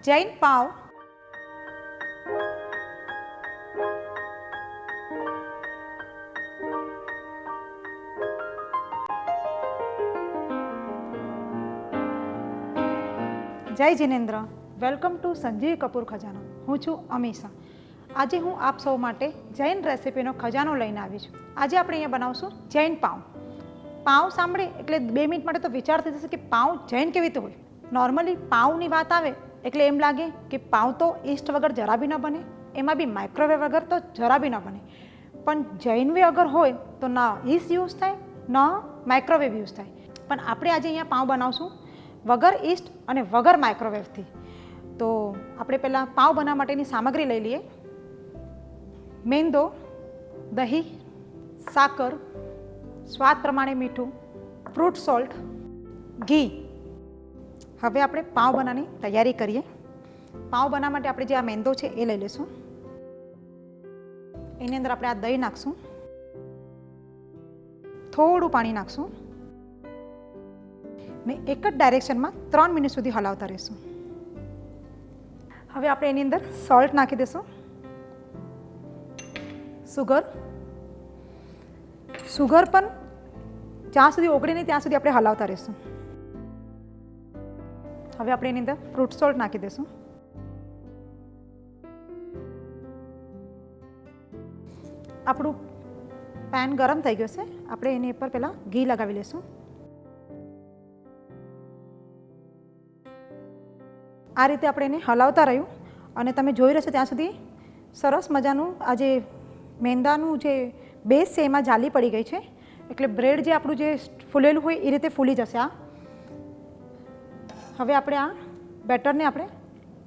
જૈન પાવ. જય Jinendra. Welcome to Sanjeev Kapoor ખજાનો. હું છું અમીષા. આજે હું આપ સૌ માટે જૈન રેસિપીનો ખજાનો લઈને આવી છું. આજે આપણે અહીંયા બનાવશું જૈન પાવ. પાવ સાંભળે એટલે 2 મિનિટ માટે તો વિચાર થઈ જશે કે પાવ જૈન કેવી રીતે હોય. નોર્મલી પાવની વાત આવે એટલે એમ લાગે કે પાવ તો ઈસ્ટ વગર જરા બી ન બને, એમાં બી માઇક્રોવેવ વગર તો જરા બી ન બને. પણ જૈન વે અગર હોય તો ના ઈસ્ટ યુઝ થાય ન માઇક્રોવેવ યુઝ થાય. પણ આપણે આજે અહીંયા પાવ બનાવશું વગર ઈસ્ટ અને વગર માઇક્રોવેવથી. તો આપણે પહેલાં પાવ બનાવવા માટેની સામગ્રી લઈ લઈએ. મેંદો, દહીં, સાકર, સ્વાદ પ્રમાણે મીઠું, ફ્રૂટ સોલ્ટ, ઘી. હવે આપણે પાવ બનાવવાની તૈયારી કરીએ. પાવ બનાવવા માટે આપણે જે આ મેંદો છે એ લઈ લઈશું. એની અંદર આપણે આ દહીં નાખશું, થોડું પાણી નાખશું ને એક જ ડાયરેક્શનમાં 3 મિનિટ સુધી હલાવતા રહીશું. હવે આપણે એની અંદર સોલ્ટ નાખી દઈશું, સુગર પણ જ્યાં સુધી ઓગળે નહીં ત્યાં સુધી આપણે હલાવતા રહીશું. હવે આપણે એની અંદર ફ્રૂટ સોલ્ટ નાખી દઈશું. આપણું પેન ગરમ થઈ ગયું છે. આપણે એની ઉપર પહેલાં ઘી લગાવી લઈશું. આ રીતે આપણે એને હલાવતા રહ્યું અને તમે જોઈ રહેશો ત્યાં સુધી સરસ મજાનું આ જે મેંદાનું જે બેઝ છે એમાં જાલી પડી ગઈ છે. એટલે બ્રેડ જે આપણું જે ફૂલેલું હોય એ રીતે ફૂલી જશે આ. હવે આપણે આ બેટરને આપણે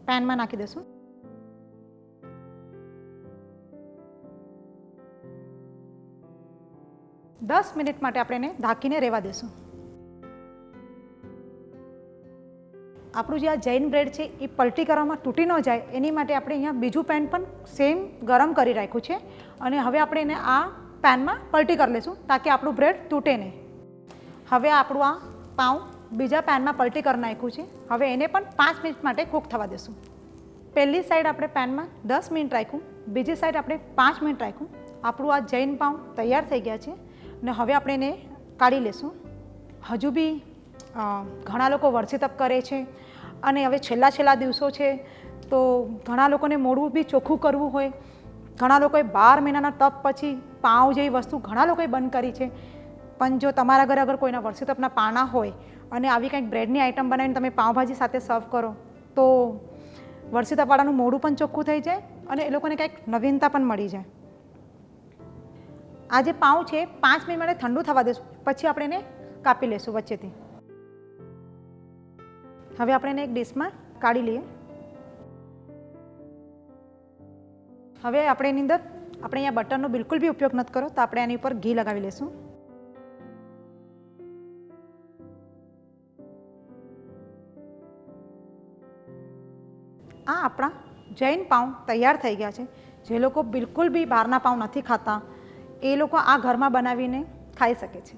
પેનમાં નાખી દઈશું. દસ મિનિટ માટે આપણે એને ઢાંકીને રહેવા દઈશું. આપણું જે આ જૈન બ્રેડ છે એ પલટી કરવામાં તૂટી ન જાય એની માટે આપણે અહીંયા બીજું પેન પણ સેમ ગરમ કરી રાખ્યું છે અને હવે આપણે એને આ પેનમાં પલટી કરી લઈશું તાકી આપણું બ્રેડ તૂટે નહીં. હવે આપણું આ પાઉં બીજા પેનમાં પલટી કરી નાખ્યું છે. હવે એને પણ 5 મિનિટ માટે કૂક થવા દઈશું. પહેલી સાઈડ આપણે પેનમાં 10 મિનિટ રાખ્યું, બીજી સાઈડ આપણે 5 મિનિટ રાખ્યું. આપણું આ જૈન પાઉં તૈયાર થઈ ગયા છે અને હવે આપણે એને કાઢી લઈશું. હજુ બી ઘણા લોકો વર્ષી તપ કરે છે અને હવે છેલ્લા દિવસો છે તો ઘણા લોકોને મોઢું બી ચોખ્ખું કરવું હોય. ઘણા લોકોએ 12 મહિનાના તપ પછી પાઉં જેવી વસ્તુ ઘણા લોકોએ બંધ કરી છે. પણ જો તમારા ઘરે અગર કોઈના વર્ષી તપના પાના હોય અને આવી કંઈક બ્રેડની આઈટમ બનાવીને તમે પાઉંભાજી સાથે સર્વ કરો તો વર્ષી તપવાળાનું મોઢું પણ ચોખ્ખું થઈ જાય અને એ લોકોને કંઈક નવીનતા પણ મળી જાય. આ જે પાઉં છે 5 મિનિટ માટે ઠંડુ થવા દઈશું, પછી આપણે એને કાપી લઈશું વચ્ચેથી. હવે આપણે એને એક ડીશમાં કાઢી લઈએ. હવે આપણે એની અંદર આપણે અહીંયા બટરનો બિલકુલ બી ઉપયોગ નથી કરો તો આપણે એની ઉપર ઘી લગાવી લઈશું. આ આપણા જૈન પાઉં તૈયાર થઈ ગયા છે. જે લોકો બિલકુલ બી બહારના પાઉં નથી ખાતા એ લોકો આ ઘરમાં બનાવીને ખાઈ શકે છે.